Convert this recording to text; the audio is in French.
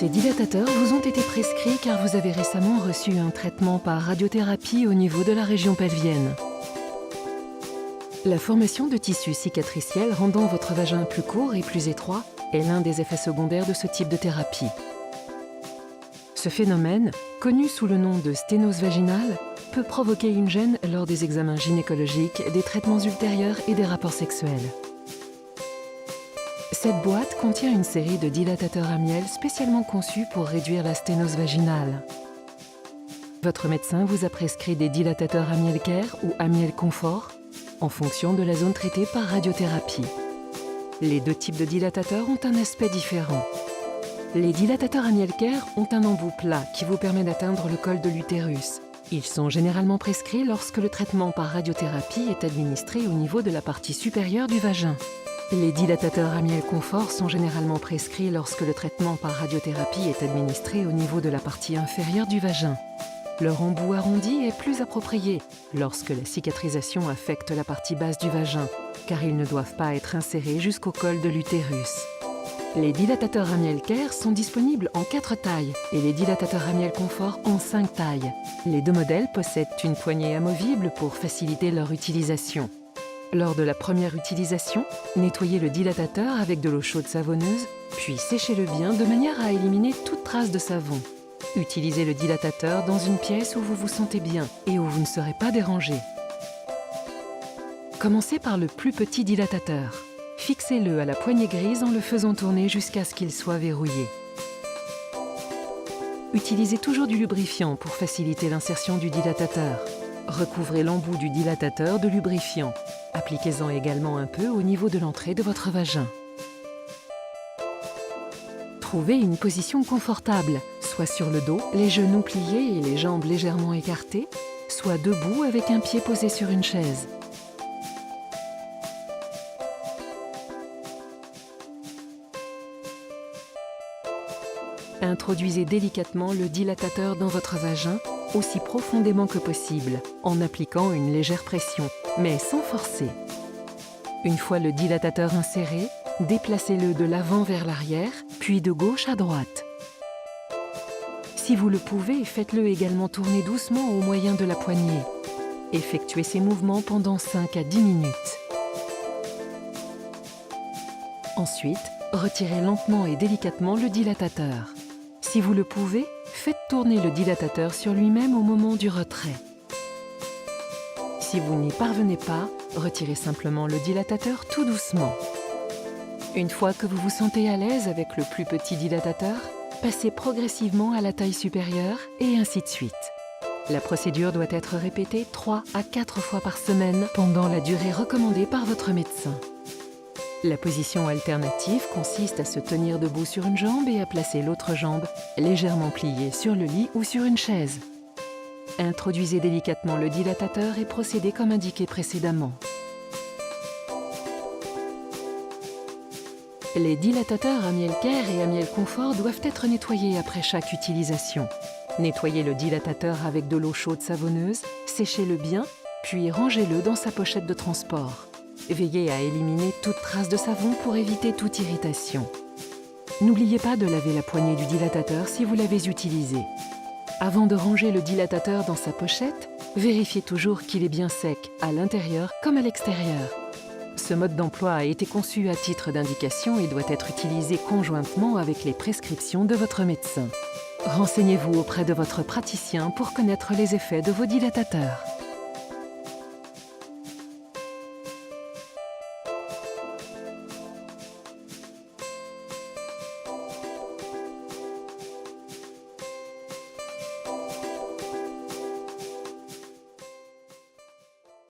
Ces dilatateurs vous ont été prescrits car vous avez récemment reçu un traitement par radiothérapie au niveau de la région pelvienne. La formation de tissu cicatriciel rendant votre vagin plus court et plus étroit est l'un des effets secondaires de ce type de thérapie. Ce phénomène, connu sous le nom de sténose vaginale, peut provoquer une gêne lors des examens gynécologiques, des traitements ultérieurs et des rapports sexuels. Cette boîte contient une série de dilatateurs à miel spécialement conçus pour réduire la sténose vaginale. Votre médecin vous a prescrit des dilatateurs à miel Care ou à miel Confort en fonction de la zone traitée par radiothérapie. Les deux types de dilatateurs ont un aspect différent. Les dilatateurs à miel Care ont un embout plat qui vous permet d'atteindre le col de l'utérus. Ils sont généralement prescrits lorsque le traitement par radiothérapie est administré au niveau de la partie supérieure du vagin. Les dilatateurs à miel Confort sont généralement prescrits lorsque le traitement par radiothérapie est administré au niveau de la partie inférieure du vagin. Leur embout arrondi est plus approprié lorsque la cicatrisation affecte la partie basse du vagin, car ils ne doivent pas être insérés jusqu'au col de l'utérus. Les dilatateurs à miel Care sont disponibles en 4 tailles et les dilatateurs à miel Confort en 5 tailles. Les deux modèles possèdent une poignée amovible pour faciliter leur utilisation. Lors de la première utilisation, nettoyez le dilatateur avec de l'eau chaude savonneuse, puis séchez-le bien de manière à éliminer toute trace de savon. Utilisez le dilatateur dans une pièce où vous vous sentez bien et où vous ne serez pas dérangé. Commencez par le plus petit dilatateur. Fixez-le à la poignée grise en le faisant tourner jusqu'à ce qu'il soit verrouillé. Utilisez toujours du lubrifiant pour faciliter l'insertion du dilatateur. Recouvrez l'embout du dilatateur de lubrifiant. Appliquez-en également un peu au niveau de l'entrée de votre vagin. Trouvez une position confortable, soit sur le dos, les genoux pliés et les jambes légèrement écartées, soit debout avec un pied posé sur une chaise. Introduisez délicatement le dilatateur dans votre vagin, aussi profondément que possible, en appliquant une légère pression, mais sans forcer. Une fois le dilatateur inséré, déplacez-le de l'avant vers l'arrière, puis de gauche à droite. Si vous le pouvez, faites-le également tourner doucement au moyen de la poignée. Effectuez ces mouvements pendant 5 à 10 minutes. Ensuite, retirez lentement et délicatement le dilatateur. Si vous le pouvez, faites tourner le dilatateur sur lui-même au moment du retrait. Si vous n'y parvenez pas, retirez simplement le dilatateur tout doucement. Une fois que vous vous sentez à l'aise avec le plus petit dilatateur, passez progressivement à la taille supérieure et ainsi de suite. La procédure doit être répétée 3 à 4 fois par semaine pendant la durée recommandée par votre médecin. La position alternative consiste à se tenir debout sur une jambe et à placer l'autre jambe légèrement pliée sur le lit ou sur une chaise. Introduisez délicatement le dilatateur et procédez comme indiqué précédemment. Les dilatateurs à miel Care et à miel Confort doivent être nettoyés après chaque utilisation. Nettoyez le dilatateur avec de l'eau chaude savonneuse, séchez-le bien, puis rangez-le dans sa pochette de transport. Veillez à éliminer toute trace de savon pour éviter toute irritation. N'oubliez pas de laver la poignée du dilatateur si vous l'avez utilisé. Avant de ranger le dilatateur dans sa pochette, vérifiez toujours qu'il est bien sec, à l'intérieur comme à l'extérieur. Ce mode d'emploi a été conçu à titre d'indication et doit être utilisé conjointement avec les prescriptions de votre médecin. Renseignez-vous auprès de votre praticien pour connaître les effets de vos dilatateurs.